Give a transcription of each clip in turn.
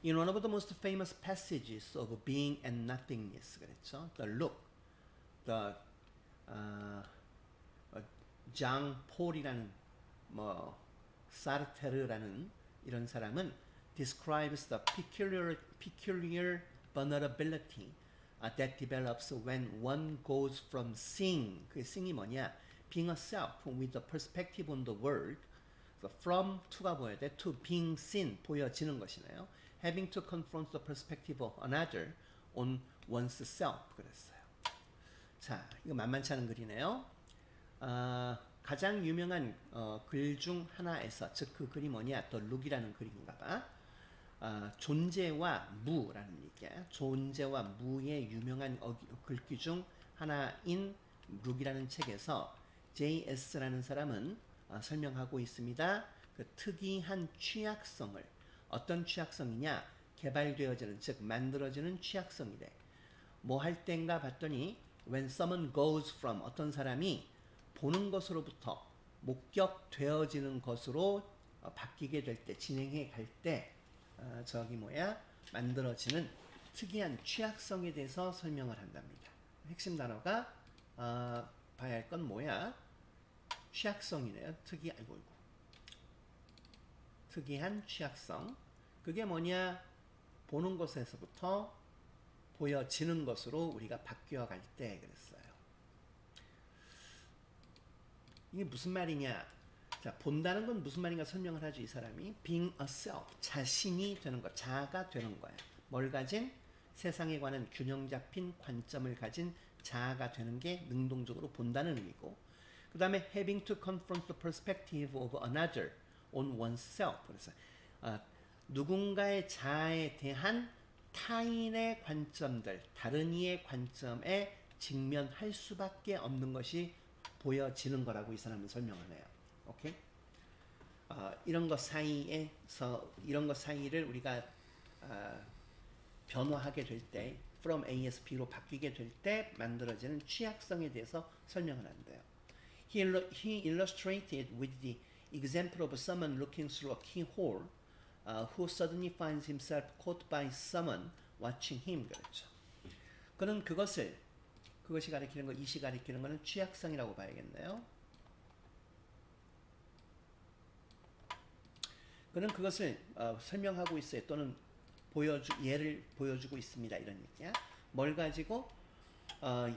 In one of the most famous passages of Being and Nothingness 그랬죠. The look, the 장 폴이라는 뭐 사르테르라는 이런 사람은 describes the peculiar vulnerability that develops when one goes from seeing, 그 seeing이 뭐냐? being a self with the perspective on the world. So from to가 보여야 돼. to being seen, 보여지는 것이네요. having to confront the perspective of another on one's self 그랬어요. 자, 이거 만만치 않은 글이네요. 가장 유명한 글 중 하나에서, 즉 그 글이 뭐냐? 또 룩이라는 글인가 봐. 존재와 무라는 얘기야. 존재와 무의 유명한 글귀 중 하나인 룩이라는 책에서 J.S라는 사람은 설명하고 있습니다. 그 특이한 취약성을, 어떤 취약성이냐? 개발되어지는, 즉 만들어지는 취약성이래. 뭐 할 땐가 봤더니 when someone goes from, 어떤 사람이 보는 것으로부터 목격되어지는 것으로 바뀌게 될 때, 진행해 갈 때 저기 뭐야? 만들어지는 특이한 취약성에 대해서 설명을 한답니다. 핵심 단어가 봐야 할 건 뭐야? 취약성이네요. 특이한 취약성. 그게 뭐냐? 보는 것에서부터 보여지는 것으로 우리가 바뀌어 갈 때 그랬어요. 이게 무슨 말이냐? 자, 본다는 건 무슨 말인가 설명을 하죠, 이 사람이. being a self, 자신이 되는 것, 자아가 되는 거야. 뭘 가진? 세상에 관한 균형 잡힌 관점을 가진 자아가 되는 게 능동적으로 본다는 의미고, 그 다음에 having to confront the perspective of another on oneself. 그래서 누군가의 자아에 대한 타인의 관점들, 다른 이의 관점에 직면할 수밖에 없는 것이 보여지는 거라고 이 사람은 설명을 해요. 오케이? 이런 것 사이를 우리가 변화하게 될 때, from A 에서 B로 바뀌게 될 때 만들어지는 취약성에 대해서 설명을 한대요. He illustrated with the example of someone looking through a keyhole who suddenly finds himself caught by someone watching him. 그렇죠. 그는 그것이 가리키는 거, 이시 가리키는 거는 취약성이라고 봐야겠네요. 그는 그것을 설명하고 있어요. 또는 예를 보여주고 있습니다. 이런 얘기야. 뭘 가지고?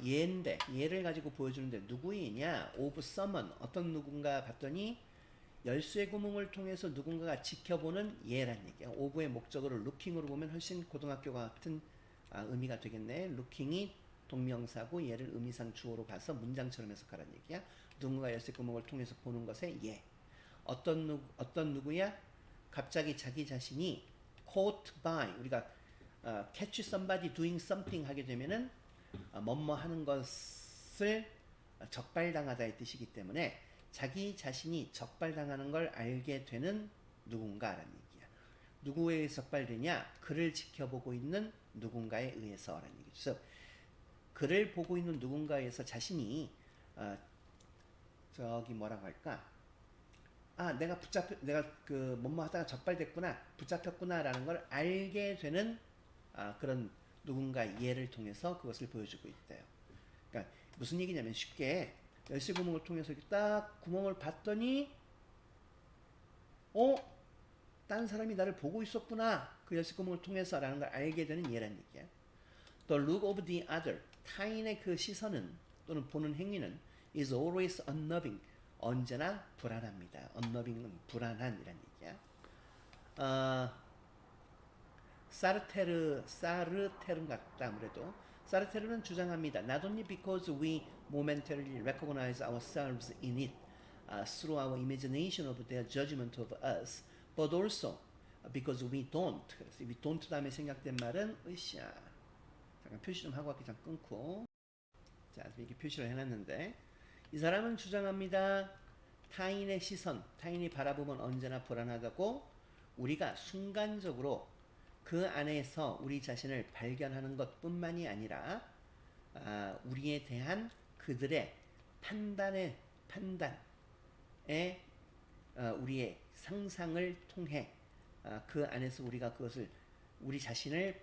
예를 가지고 보여주는데 누구이냐? of someone, 어떤 누군가 봤더니 열쇠 구멍을 통해서 누군가가 지켜보는 예란 얘기야. of의 목적어를 looking으로 보면 훨씬 고등학교와 같은 의미가 되겠네. looking이 동명사고 얘를 의미상 주어로 봐서 문장처럼 해석하라는 얘기야. 누군가 열쇠 구멍을 통해서 보는 것에 예. 어떤 누구야? 갑자기 자기 자신이 caught by, 우리가 catch somebody doing something 하게 되면은 뭐뭐 하는 것을 적발당하다의 뜻이기 때문에 자기 자신이 적발당하는 걸 알게 되는 누군가라는 얘기야. 누구에 의해서 적발되냐? 그를 지켜보고 있는 누군가에 의해서라는 얘기죠. 그를 보고 있는 누군가에서 자신이 저기 뭐라고 할까? 내가 그 뭐뭐 하다가 적발됐구나, 붙잡혔구나라는 걸 알게 되는 그런 누군가의 예를 통해서 그것을 보여주고 있대요. 그러니까 무슨 얘기냐면 쉽게 열쇠 구멍을 통해서 이렇게 딱 구멍을 봤더니 다른 사람이 나를 보고 있었구나, 그 열쇠 구멍을 통해서라는 걸 알게 되는 예란 얘기야. The look of the other, 타인의 그 시선은 또는 보는 행위는 is always unnerving, 언제나 불안합니다. unnerving은 불안한이란 얘기야. 사르테르 같다 아무래도. 사르테르는 주장합니다. Not only because we momentarily recognize ourselves in it through our imagination of their judgment of us, but also because we don't. 그래서 we don't 다음에 생략된 말은 으쌰. 잠깐 표시 좀 하고 갈게. 잠깐 끊고. 자, 이렇게 표시를 해놨는데 이 사람은 주장합니다. 타인의 시선, 타인이 바라보면 언제나 불안하다고, 우리가 순간적으로 그 안에서 우리 자신을 발견하는 것뿐만이 아니라 우리에 대한 그들의 판단에 우리의 상상을 통해 그 안에서 우리가 그것을 우리 자신을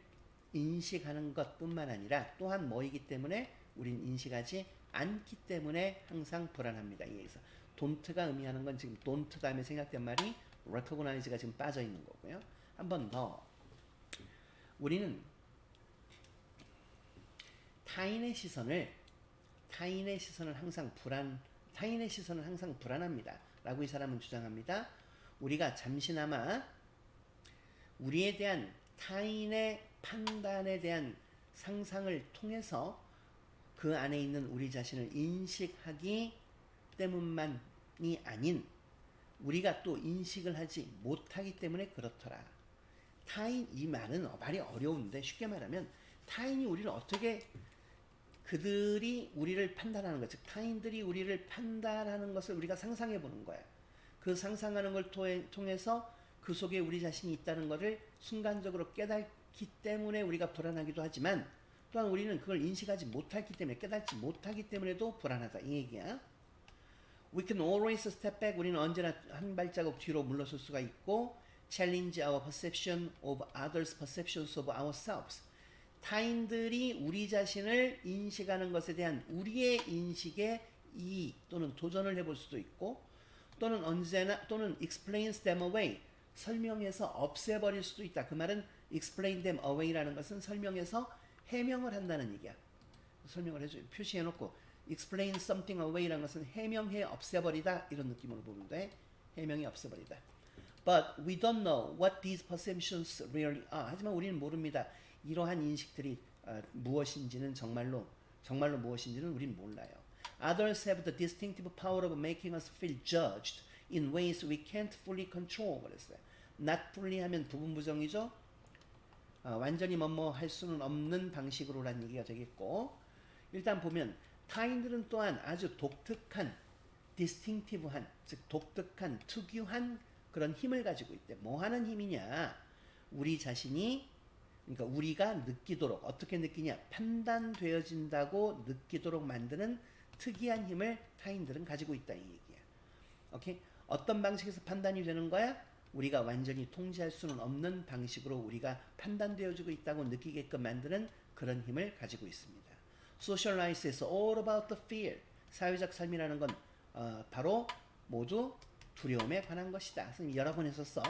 인식하는 것뿐만 아니라 또한 뭐이기 때문에 우린 인식하지 않기 때문에 항상 불안합니다. 여기서 don't가 의미하는 건 지금 don't 다음에 생략된 말이 recognize가 지금 빠져 있는 거고요. 한 번 더. 우리는 타인의 시선을 타인의 시선은 항상 불안합니다. 라고 이 사람은 주장합니다. 우리가 잠시나마 우리에 대한 타인의 판단에 대한 상상을 통해서 그 안에 있는 우리 자신을 인식하기 때문만이 아닌 우리가 또 인식을 하지 못하기 때문에 그렇더라. 타인, 이 말은 말이 어려운데 쉽게 말하면 타인이 우리를 어떻게 그들이 우리를 판단하는 것, 즉 타인들이 우리를 판단하는 것을 우리가 상상해 보는 거야. 그 상상하는 걸 통해서 그 속에 우리 자신이 있다는 것을 순간적으로 깨닫기 때문에 우리가 불안하기도 하지만 또한 우리는 그걸 인식하지 못하기 때문에 깨닫지 못하기 때문에도 불안하다 이 얘기야. We can always step back. 우리는 언제나 한 발자국 뒤로 물러설 수가 있고 challenge our perception of others' perceptions of ourselves. 타인들이 우리 자신을 인식하는 것에 대한 우리의 인식에 이의 또는 도전을 해볼 수도 있고 또는 언제나 또는 explains them away. 설명해서 없애버릴 수도 있다. 그 말은 explain them away라는 것은 설명해서 해명을 한다는 얘기야. 설명을 해줘 표시해놓고 explain something away라는 것은 해명해 없애버리다 이런 느낌으로 보면 돼. 해명이 없애버리다. But we don't know what these perceptions really are. 하지만 우리는 모릅니다. 이러한 인식들이 무엇인지는 정말로 무엇인지는 우리는 몰라요. Others have the distinctive power of making us feel judged in ways we can't fully control. 그랬어요. Not fully 하면 부분부정이죠. 완전히 뭐뭐 할 수는 없는 방식으로라는 얘기가 되겠고 일단 보면 타인들은 또한 아주 독특한 distinctive한 즉 독특한 특유한 그런 힘을 가지고 있대. 뭐 하는 힘이냐? 우리 자신이 그러니까 우리가 느끼도록 어떻게 느끼냐? 판단되어진다고 느끼도록 만드는 특이한 힘을 타인들은 가지고 있다 이 얘기야. 오케이? 어떤 방식에서 판단이 되는 거야? 우리가 완전히 통제할 수는 없는 방식으로 우리가 판단되어지고 있다고 느끼게끔 만드는 그런 힘을 가지고 있습니다. Social life is all about the fear. 사회적 삶이라는 건 바로 모두 두려움에 관한 것이다. 선생님이 여러 번 했었어.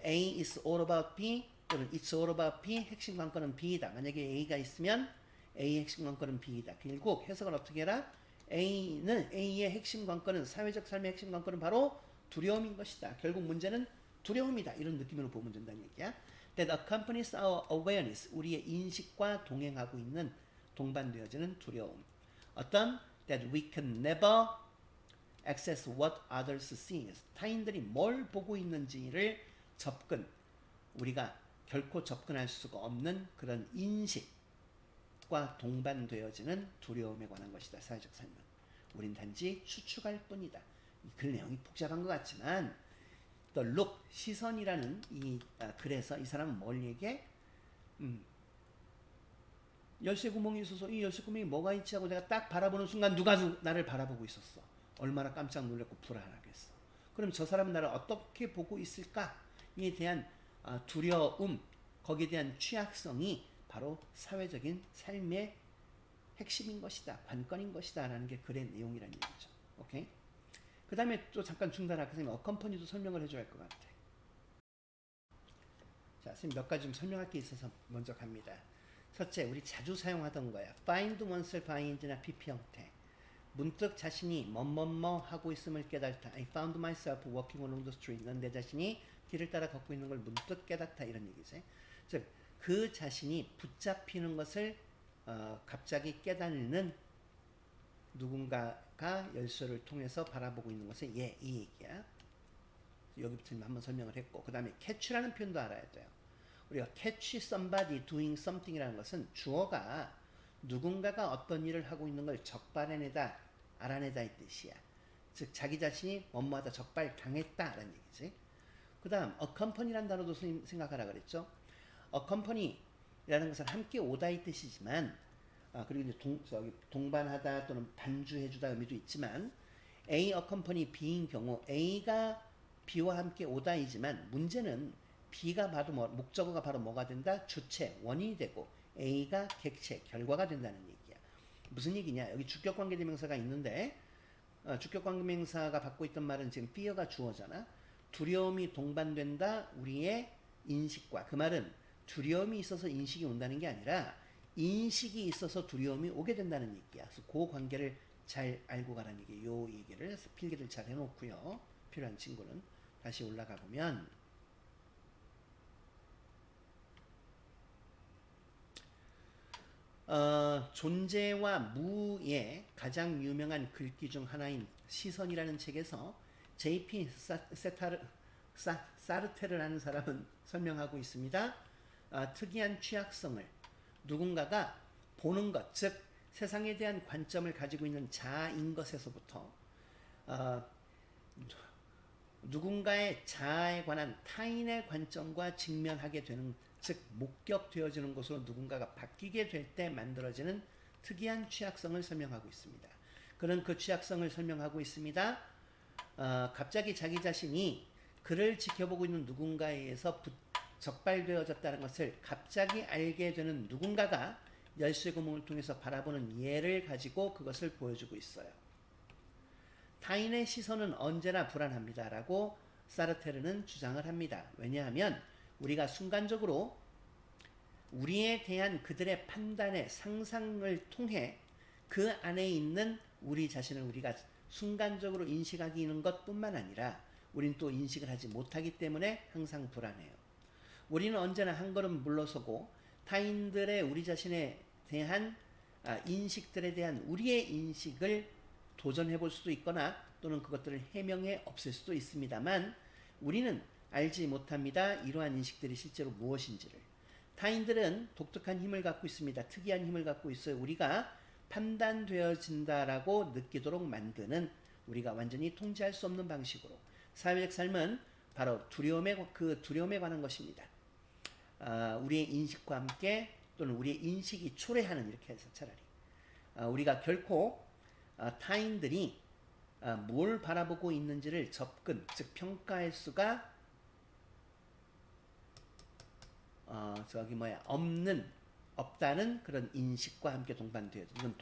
A is all about B 또는 it's all about B. 핵심 관건은 B이다. 만약에 A가 있으면 A의 핵심 관건은 B이다. 결국 해석을 어떻게 해라? A의 핵심 관건은 사회적 삶의 핵심 관건은 바로 두려움인 것이다. 결국 문제는 두려움이다. 이런 느낌으로 보면 된다는 얘기야. That accompanies our awareness. 우리의 인식과 동행하고 있는 동반되어지는 두려움. 어떤? That we can never access what others see. 타인들이 뭘 보고 있는지를 우리가 결코 접근할 수가 없는 그런 인식과 동반되어지는 두려움에 관한 것이다. 사회적 삶은. 우린 단지 추측할 뿐이다. 글 내용이 복잡한 것 같지만 The look, 시선이라는 이 글에서 이 사람은 뭘 얘기해? 열쇠 구멍이 있어서 이 열쇠 구멍이 뭐가 있지 하고 내가 딱 바라보는 순간 누가 나를 바라보고 있었어. 얼마나 깜짝 놀랐고 불안하겠어. 그럼 저 사람은 나를 어떻게 보고 있을까에 대한 두려움, 거기에 대한 취약성이 바로 사회적인 삶의 핵심인 것이다. 관건인 것이다. 라는 게 글의 내용이라는 얘기죠. 오케이? 그 다음에 또 잠깐 중단할까? 선생님, 어컴퍼니도 설명을 해줘야 할 것 같아. 자, 선생님 몇 가지 좀 설명할 게 있어서 먼저 갑니다. 첫째, 우리 자주 사용하던 거야. find oneself, ing나 pp 형태. 문득 자신이 뭐뭐뭐 하고 있음을 깨달다. I found myself walking along the street. 난 내 자신이 길을 따라 걷고 있는 걸 문득 깨닫다. 이런 얘기지. 즉, 그 자신이 붙잡히는 것을 갑자기 깨닫는 누군가가 열쇠를 통해서 바라보고 있는 것을 이 얘기야. 여기부터 한번 설명을 했고 그 다음에 catch라는 표현도 알아야 돼요. 우리가 catch somebody doing something이라는 것은 주어가 누군가가 어떤 일을 하고 있는 걸 적발해내다, 알아내다 이 뜻이야. 즉 자기 자신이 뭐뭐하다 적발당했다라는 얘기지. 그 다음 accompany라는 단어도 생각하라 그랬죠. accompany라는 것은 함께 오다 이 뜻이지만 그리고 이제 동반하다 또는 반주해주다 의미도 있지만 A accompany B인 경우 A가 B와 함께 오다이지만 문제는 B가 바로 목적어가 바로 뭐가 된다? 주체, 원인이 되고 A가 객체, 결과가 된다는 얘기야. 무슨 얘기냐? 여기 주격관계대명사가 있는데 주격관계대명사가 받고 있던 말은 지금 fear가 주어잖아. 두려움이 동반된다. 우리의 인식과. 그 말은 두려움이 있어서 인식이 온다는 게 아니라 인식이 있어서 두려움이 오게 된다는 얘기야. 그래서 그 관계를 잘 알고 가라는 얘기. 요 얘기를 필기를 잘 해놓고요. 필요한 친구는 다시 올라가 보면 존재와 무의 가장 유명한 글귀 중 하나인 시선이라는 책에서 J.P. 사르테르라는 사람은 설명하고 있습니다. 특이한 취약성을 누군가가 보는 것, 즉 세상에 대한 관점을 가지고 있는 자아인 것에서부터 누군가의 자아에 관한 타인의 관점과 직면하게 되는, 즉 목격되어지는 것으로 누군가가 바뀌게 될 때 만들어지는 특이한 취약성을 설명하고 있습니다. 그런 그 취약성을 설명하고 있습니다. 갑자기 자기 자신이 그를 지켜보고 있는 누군가에 의해서 적발되어졌다는 것을 갑자기 알게 되는 누군가가 열쇠구멍을 통해서 바라보는 예를 가지고 그것을 보여주고 있어요. 타인의 시선은 언제나 불안합니다 라고 사르테르는 주장을 합니다. 왜냐하면 우리가 순간적으로 우리에 대한 그들의 판단의 상상을 통해 그 안에 있는 우리 자신을 우리가 순간적으로 인식하기는 것뿐만 아니라 우리는 또 인식을 하지 못하기 때문에 항상 불안해요. 우리는 언제나 한 걸음 물러서고 타인들의 우리 자신에 대한 인식들에 대한 우리의 인식을 도전해 볼 수도 있거나 또는 그것들을 해명해 없앨 수도 있습니다만 우리는 알지 못합니다. 이러한 인식들이 실제로 무엇인지를. 타인들은 독특한 힘을 갖고 있습니다. 특이한 힘을 갖고 있어요. 우리가 판단되어진다라고 느끼도록 만드는, 우리가 완전히 통제할 수 없는 방식으로. 사회적 삶은 바로 두려움에 관한 것입니다. 우리의 인식과 함께 또는 우리의 인식이 초래하는, 이렇게 해서 차라리 우리가 결코 타인들이 뭘 바라보고 있는지를 접근, 즉 평가할 수가 없다는 그런 인식과 함께 동반되어, 이건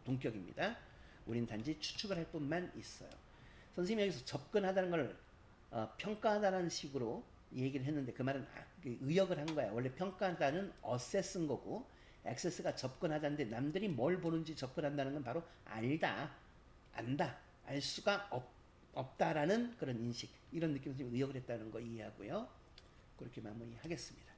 동격입니다. 우린 단지 추측을 할 뿐만 있어요. 선생님이 여기서 접근하다는 걸 평가하다는 식으로 얘기를 했는데 그 말은 의역을 한 거야. 원래 평가하다는 assess인 거고 access가 접근하다인데 남들이 뭘 보는지 접근한다는 건 바로 알다, 안다, 알 수가 없다라는 그런 인식, 이런 느낌에서 의역을 했다는 거 이해하고요. 그렇게 마무리하겠습니다.